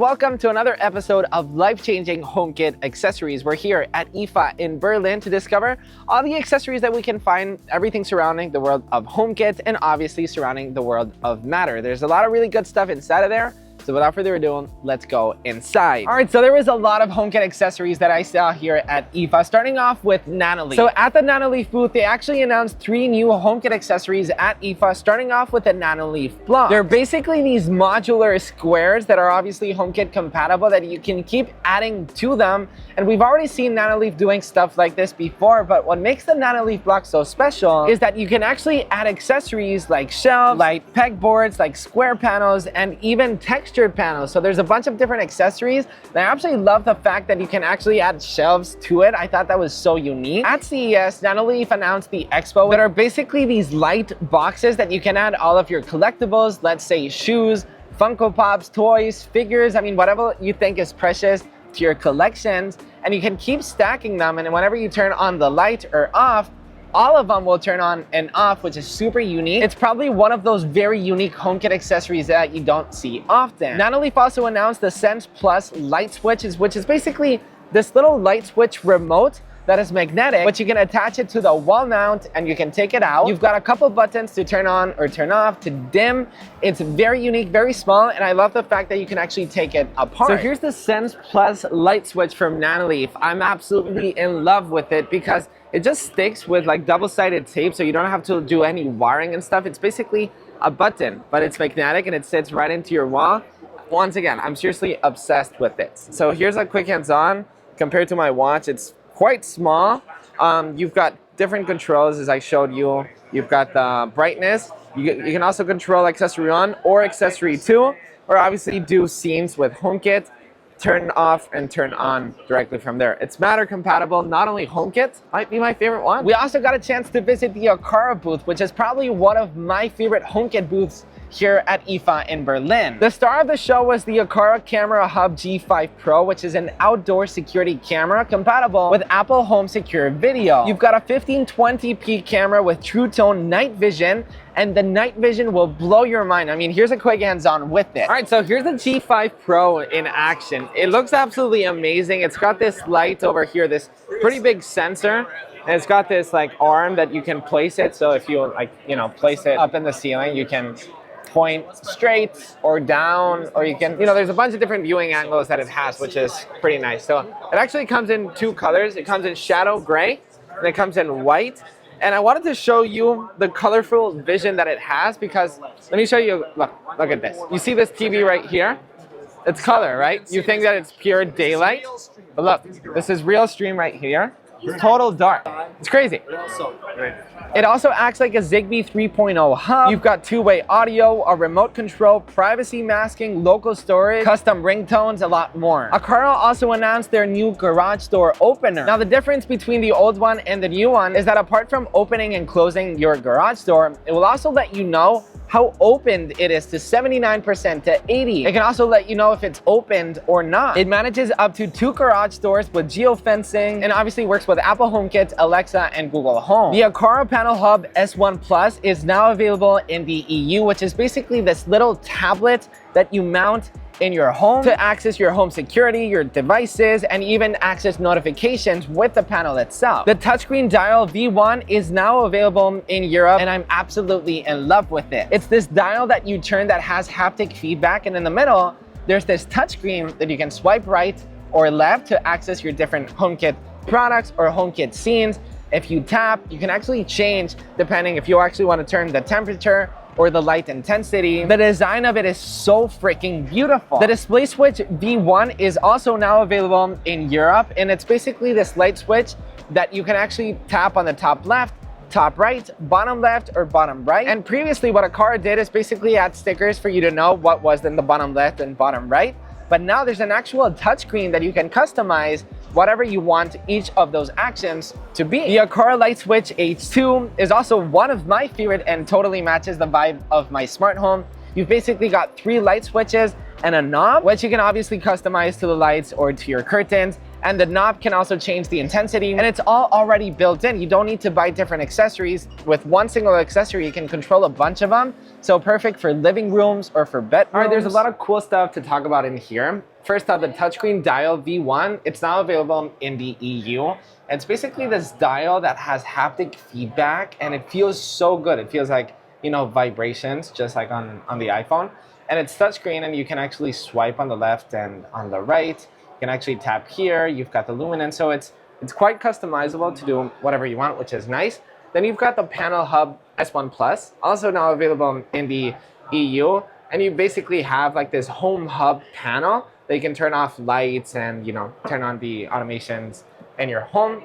Welcome to another episode of life-changing HomeKit accessories. We're here at IFA in Berlin to discover all the accessories that we can find, everything surrounding the world of HomeKit and obviously surrounding the world of Matter. There's a lot of really good stuff inside of there. So without further ado, let's go inside. All right, so there was a lot of HomeKit accessories that I saw here at IFA, starting off with Nanoleaf. So at the Nanoleaf booth, they actually announced 3 new HomeKit accessories at IFA, starting off with the Nanoleaf Blocks. They're basically these modular squares that are obviously HomeKit compatible that you can keep adding to them. And we've already seen Nanoleaf doing stuff like this before, but what makes the Nanoleaf Blocks so special is that you can actually add accessories like shelves, like pegboards, like square panels, and even textured panels. So there's a bunch of different accessories. And I absolutely love the fact that you can actually add shelves to it. I thought that was so unique. At CES, Nanoleaf announced the Expo that are basically these light boxes that you can add all of your collectibles, let's say shoes, Funko Pops, toys, figures, I mean, whatever you think is precious to your collections, and you can keep stacking them, and whenever you turn on the light or off, all of them will turn on and off, which is super unique. It's probably one of those very unique HomeKit accessories that you don't see often. Nanoleaf also announced the Sense Plus light switches, which is basically this little light switch remote that is magnetic, but you can attach it to the wall mount and you can take it out. You've got a couple buttons to turn on or turn off, to dim. It's very unique, very small, and I love the fact that you can actually take it apart. So here's the Sense Plus light switch from Nanoleaf. I'm absolutely in love with it because it just sticks with like double-sided tape, so you don't have to do any wiring and stuff. It's basically a button, but it's magnetic and it sits right into your wall. Once again, I'm seriously obsessed with it. So here's a quick hands-on. Compared to my watch, it's quite small. You've got different controls as I showed you. You've got the brightness. You can also control accessory 1 or accessory 2, or obviously do scenes with HomeKit. Turn off and turn on directly from there. It's Matter compatible, not only HomeKit, might be my favorite one. We also got a chance to visit the Aqara booth, which is probably one of my favorite HomeKit booths here at IFA in Berlin. The star of the show was the Aqara Camera Hub G5 Pro, which is an outdoor security camera compatible with Apple Home Secure Video. You've got a 1520p camera with True Tone night vision, and the night vision will blow your mind. I mean, here's a quick hands-on with it. All right, so here's the G5 Pro in action. It looks absolutely amazing. It's got this light over here, this pretty big sensor, and it's got this like arm that you can place it. So if you like, you know, place it up in the ceiling, you can point straight or down, or you can, you know, there's a bunch of different viewing angles that it has, which is pretty nice. So it actually comes in 2 colors. It comes in shadow gray and it comes in white. And I wanted to show you the colorful vision that it has because, let me show you, look at this. You see this TV right here? It's color, right? You think that it's pure daylight, but look, this is real stream right here. It's total dark. It's crazy. It also acts like a Zigbee 3.0 hub. You've got 2-way audio, a remote control, privacy masking, local storage, custom ringtones, a lot more. Aqara also announced their new garage door opener. Now the difference between the old one and the new one is that apart from opening and closing your garage door, it will also let you know how opened it is to 79% to 80%. It can also let you know if it's opened or not. It manages up to 2 garage doors with geofencing and obviously works with Apple HomeKit, Alexa, and Google Home. The Aqara Panel Hub S1 Plus is now available in the EU, which is basically this little tablet that you mount in your home to access your home security, your devices, and even access notifications with the panel itself. The touchscreen dial V1 is now available in Europe, and I'm absolutely in love with it. It's this dial that you turn that has haptic feedback, and in the middle, there's this touchscreen that you can swipe right or left to access your different HomeKit products or HomeKit scenes. If you tap, you can actually change depending if you actually want to turn the temperature or the light intensity. The design of it is so freaking beautiful. The display switch V1 is also now available in Europe, and it's basically this light switch that you can actually tap on the top left, top right, bottom left, or bottom right. And previously what Aqara did is basically add stickers for you to know what was in the bottom left and bottom right. But now there's an actual touchscreen that you can customize whatever you want each of those actions to be. The Aqara Light Switch H2 is also one of my favorite and totally matches the vibe of my smart home. You've basically got 3 light switches and a knob, which you can obviously customize to the lights or to your curtains. And the knob can also change the intensity, and it's all already built in. You don't need to buy different accessories. With one single accessory, you can control a bunch of them. So perfect for living rooms or for bedrooms. All right, there's a lot of cool stuff to talk about in here. First up, the touchscreen dial V1. It's now available in the EU. It's basically this dial that has haptic feedback, and it feels so good. It feels like, you know, vibrations, just like on the iPhone. And it's touchscreen, and you can actually swipe on the left and on the right. You can actually tap here. You've got the luminance, so it's quite customizable to do whatever you want, which is nice. Then you've got the Panel Hub S1 Plus, also now available in the EU. And you basically have like this home hub panel that you can turn off lights and, you know, turn on the automations in your home.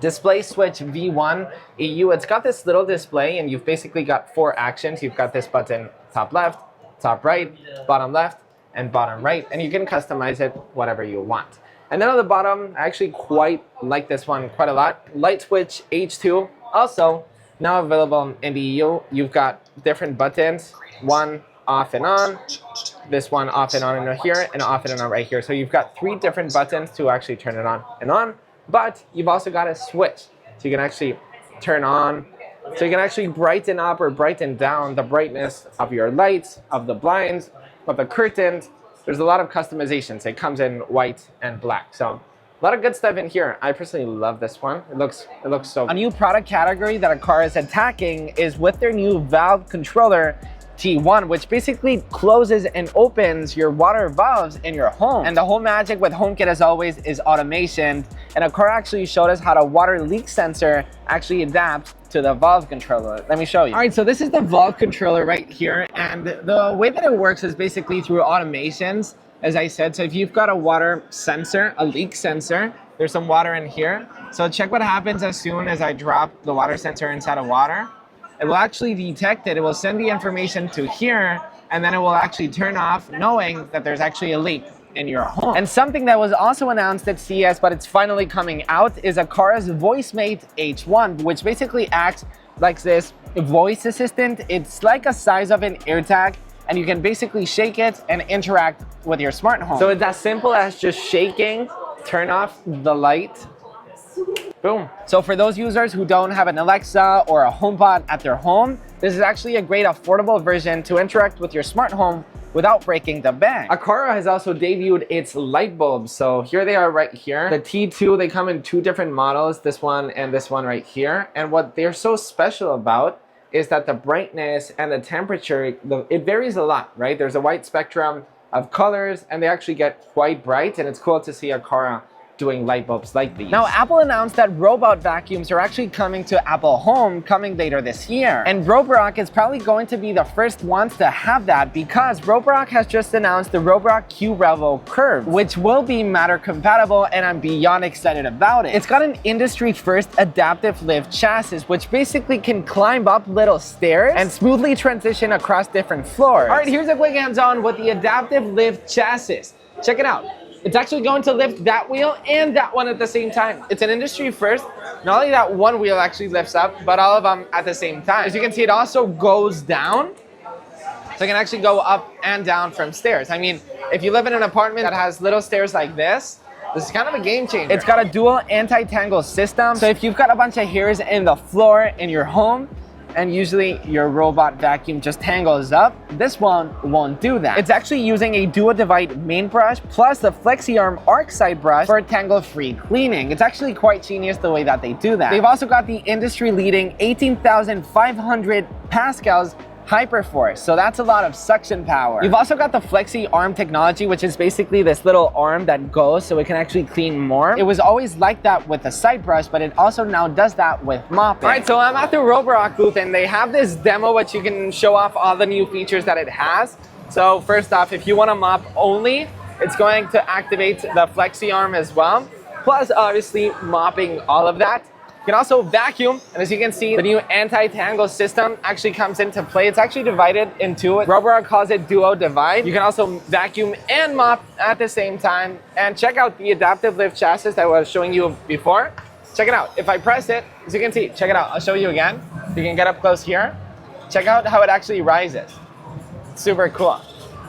Display switch V1 EU. It's got this little display, and you've basically got 4 actions. You've got this button top left, top right, bottom left, and bottom right, and you can customize it whatever you want. And then on the bottom, I actually quite like this one quite a lot. Light switch H2, also now available in the EU. You've got different buttons, one off and on, this one off and on in here, and off and on right here. So you've got 3 different buttons to actually turn it on and on, but you've also got a switch. So you can actually turn on, so you can actually brighten up or brighten down the brightness of your lights, of the blinds, of the curtains. There's a lot of customizations. It comes in white and black. So a lot of good stuff in here. I personally love this one. It looks so good. A new product category that Aqara is attacking is with their new valve controller T1, which basically closes and opens your water valves in your home. And the whole magic with HomeKit, as always, is automation. And Aqara actually showed us how the water leak sensor actually adapts to the valve controller. Let me show you. All right, so this is the valve controller right here. And the way that it works is basically through automations, as I said. So if you've got a water sensor, a leak sensor, there's some water in here. So check what happens as soon as I drop the water sensor inside of water. It will actually detect it. It will send the information to here, and then it will actually turn off, knowing that there's actually a leak in your home. And something that was also announced at CES, but it's finally coming out, is Aqara's VoiceMate H1, which basically acts like this voice assistant. It's like a size of an AirTag, and you can basically shake it and interact with your smart home. So it's as simple as just shaking, turn off the light, boom. So for those users who don't have an Alexa or a HomePod at their home, this is actually a great affordable version to interact with your smart home without breaking the bank. Aqara has also debuted its light bulbs. So here they are right here. The T2, they come in 2 different models, this one and this one right here. And what they're so special about is that the brightness and the temperature, it varies a lot, right? There's a wide spectrum of colors, and they actually get quite bright, and it's cool to see Aqara doing light bulbs like these. Now, Apple announced that robot vacuums are actually coming to Apple Home coming later this year. And Roborock is probably going to be the first ones to have that, because Roborock has just announced the Roborock Qrevo Curv, which will be Matter compatible, and I'm beyond excited about it. It's got an industry first adaptive lift chassis, which basically can climb up little stairs and smoothly transition across different floors. All right, here's a quick hands-on with the adaptive lift chassis. Check it out. It's actually going to lift that wheel and that one at the same time. It's an industry first. Not only that one wheel actually lifts up, but all of them at the same time. As you can see, it also goes down. So it can actually go up and down from stairs. I mean, if you live in an apartment that has little stairs like this is kind of a game changer. It's got a dual anti-tangle system. So if you've got a bunch of hairs in the floor in your home, and usually your robot vacuum just tangles up, this one won't do that. It's actually using a dual divide main brush plus the FlexiArm arc side brush for tangle-free cleaning. It's actually quite genius the way that they do that. They've also got the industry-leading 18,500 pascals Hyperforce, so that's a lot of suction power. You've also got the FlexiArm technology, which is basically this little arm that goes so it can actually clean more. It was always like that with the side brush, but it also now does that with mopping. All right, so I'm at the Roborock booth, and they have this demo which you can show off all the new features that it has. So first off, if you want to mop only, it's going to activate the FlexiArm as well, plus obviously mopping all of that. You can also vacuum, and as you can see, the new anti-tangle system actually comes into play. It's actually divided in 2. Roborock calls it Duo Divide. You can also vacuum and mop at the same time. And check out the adaptive lift chassis that I was showing you before. Check it out. If I press it, as you can see, check it out. I'll show you again. You can get up close here. Check out how it actually rises. super cool.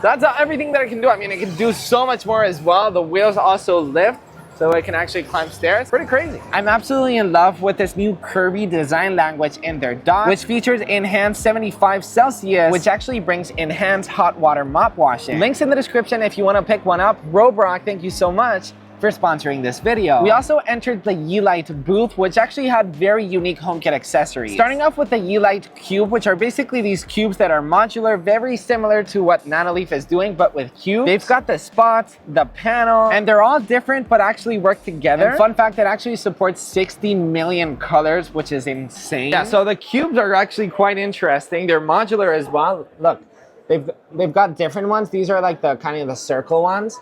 That's everything that it can do. I mean, it can do so much more as well. The wheels also lift, so it can actually climb stairs. Pretty crazy. I'm absolutely in love with this new curvy design language in their dock, which features enhanced 75 Celsius, which actually brings enhanced hot water mop washing. Links in the description if you want to pick one up. Roborock, thank you so much for sponsoring this video. We also entered the Yeelight booth, which actually had very unique HomeKit accessories. Starting off with the Yeelight Cube, which are basically these cubes that are modular, very similar to what Nanoleaf is doing, but with cubes. They've got the Spot, the Panel, and they're all different, but actually work together. And fun fact, it actually supports 60 million colors, which is insane. Yeah, so the cubes are actually quite interesting. They're modular as well. Look, they've got different ones. These are like the kind of the circle ones.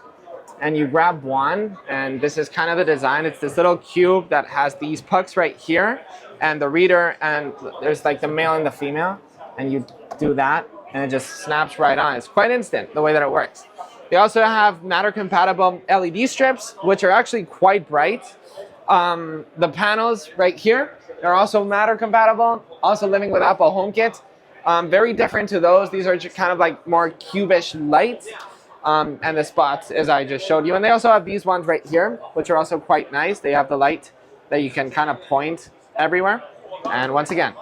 And you grab one, and this is kind of the design. It's this little cube that has these pucks right here, and the reader, and there's like the male and the female, and you do that, and it just snaps right on. It's quite instant, the way that it works. They also have matter-compatible LED strips, which are actually quite bright. The panels right here, they're also matter-compatible, also living with Apple HomeKit. Very different to those. These are just kind of like more cubish light. And the spots, as I just showed you. And they also have these ones right here, which are also quite nice. They have the light that you can kind of point everywhere. And once again,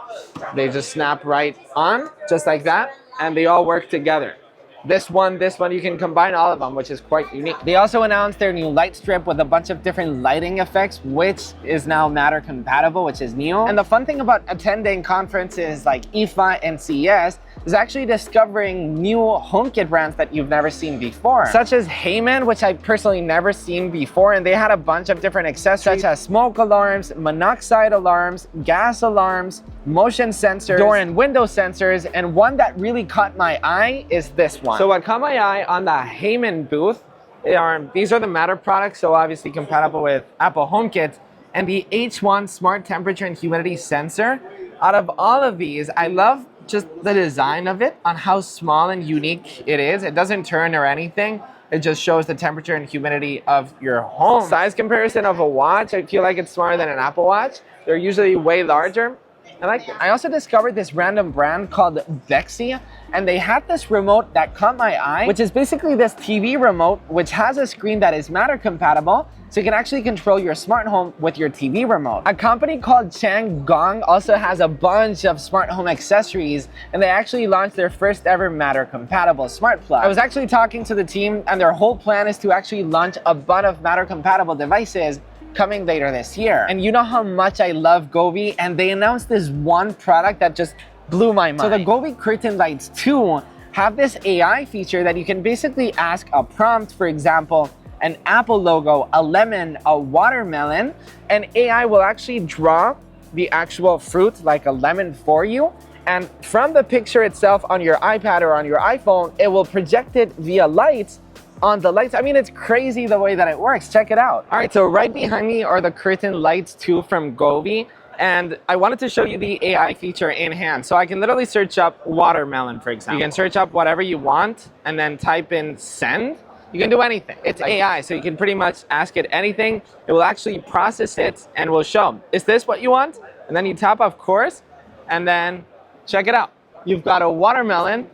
they just snap right on, just like that. And they all work together. This one, you can combine all of them, which is quite unique. They also announced their new light strip with a bunch of different lighting effects, which is now matter compatible, which is new. And the fun thing about attending conferences like IFA and CES is actually discovering new HomeKit brands that you've never seen before, such as Heimen, which I personally never seen before, and they had a bunch of different accessories, such as smoke alarms, monoxide alarms, gas alarms, motion sensors, door and window sensors, and one that really caught my eye is this one. So what caught my eye on the Heimen booth, these are the Matter products, so obviously compatible with Apple HomeKit, and the H1 Smart Temperature and Humidity Sensor. Out of all of these, I love just the design of it, on how small and unique it is. It doesn't turn or anything. It just shows the temperature and humidity of your home. Size comparison of a watch, I feel like it's smaller than an Apple Watch. They're usually way larger. I also discovered this random brand called Becsy, and they had this remote that caught my eye, which is basically this TV remote, which has a screen that is matter compatible, so you can actually control your smart home with your TV remote. A company called Changdong also has a bunch of smart home accessories, and they actually launched their first ever matter compatible smart plug. I was actually talking to the team, and their whole plan is to actually launch a bunch of matter compatible devices coming later this year. And you know how much I love Govee, and they announced this one product that just blew my mind. So the Govee curtain lights 2 have this AI feature that you can basically ask a prompt, for example, an Apple logo, a lemon, a watermelon, and AI will actually draw the actual fruit like a lemon for you. And from the picture itself on your iPad or on your iPhone, it will project it via lights on the lights. I mean, it's crazy the way that it works. Check it out. All right, so right behind me are the curtain lights 2 from Govee, and I wanted to show you the AI feature in hand. So I can literally search up watermelon, for example. You can search up whatever you want and then type in send. You can do anything. It's AI, so you can pretty much ask it anything. It will actually process it and will show, is this what you want? And then you tap, of course, and then check it out. You've got a watermelon.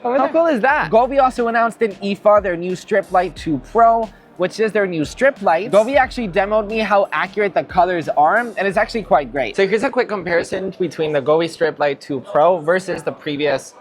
How cool is that? Govee also announced in IFA their new Strip Light 2 Pro, which is their new strip light. Govee actually demoed me how accurate the colors are, and it's actually quite great. So here's a quick comparison between the Govee Strip Light 2 Pro versus the previous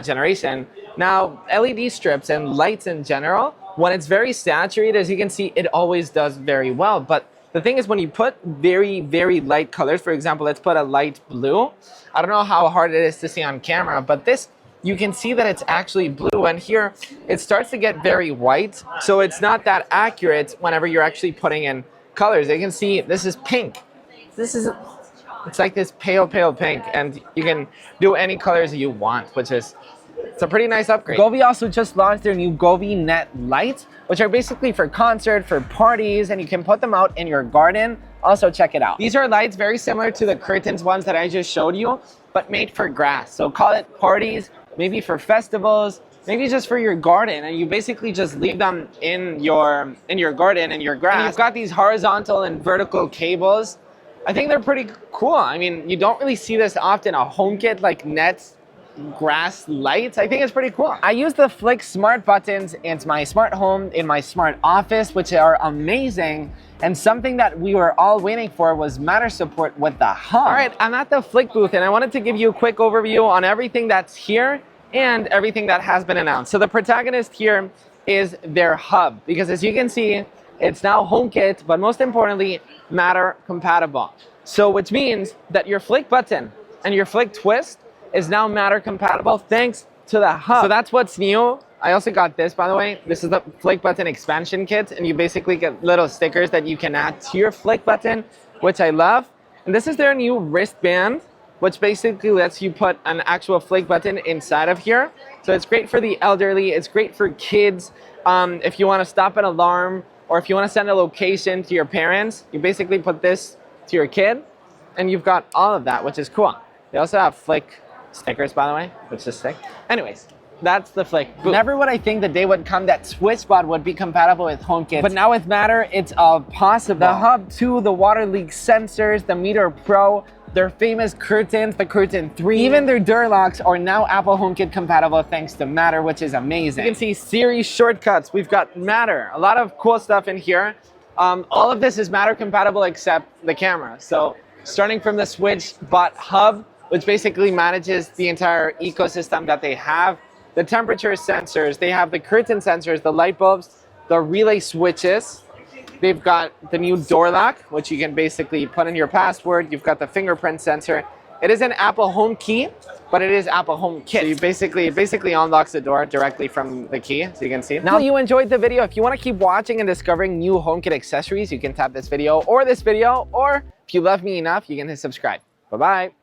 generation. Now, LED strips and lights in general, when it's very saturated, as you can see, it always does very well. But the thing is, when you put very, very light colors, for example, let's put a light blue. I don't know how hard it is to see on camera, but this, you can see that it's actually blue, and here it starts to get very white, so it's not that accurate whenever you're actually putting in colors. You can see this is pink. It's like this pale pink, and you can do any colors you want, which is, it's a pretty nice upgrade. Govee also just launched their new Govee Net Light, which are basically for concert, for parties, and you can put them out in your garden. Also check it out. These are lights very similar to the curtains ones that I just showed you, but made for grass. So call it parties, maybe for festivals, maybe just for your garden, and you basically just leave them in your garden, in your grass. And you've got these horizontal and vertical cables. I think they're pretty cool. I mean, you don't really see this often. A HomeKit like net grass lights. I think it's pretty cool. I use the Flic smart buttons in my smart home, in my smart office, which are amazing. And something that we were all waiting for was Matter support with the hub. All right, I'm at the Flic booth and I wanted to give you a quick overview on everything that's here and everything that has been announced. So the protagonist here is their hub, because as you can see, it's now HomeKit, but most importantly, Matter compatible. So which means that your Flic button and your Flic twist is now Matter compatible thanks to the hub. So that's what's new. I also got this, by the way. This is the Flic button expansion kit, and you basically get little stickers that you can add to your Flic button, which I love. And this is their new wristband, which basically lets you put an actual Flic button inside of here. So it's great for the elderly, it's great for kids. If you want to stop an alarm, or if you want to send a location to your parents, you basically put this to your kid, and you've got all of that, which is cool. They also have Flic stickers, by the way, which is sick. Anyways, that's the Flic booth. Never would I think the day would come that SwitchBot would be compatible with HomeKit, but now with Matter, it's all possible. The Hub 2, the water leak sensors, the Meter Pro, their famous curtains, the Curtain 3, even their door locks are now Apple HomeKit compatible thanks to Matter, which is amazing. You can see Siri shortcuts. We've got Matter, a lot of cool stuff in here. All of this is Matter compatible except the camera. So starting from the SwitchBot Hub, which basically manages the entire ecosystem that they have. The temperature sensors, they have the curtain sensors, the light bulbs, the relay switches. They've got the new door lock, which you can basically put in your password. You've got the fingerprint sensor. It is an Apple Home key, but it is Apple HomeKit. So you basically unlocks the door directly from the key, so you can see. Now you enjoyed the video. If you want to keep watching and discovering new HomeKit accessories, you can tap this video, or if you love me enough, you can hit subscribe. Bye-bye.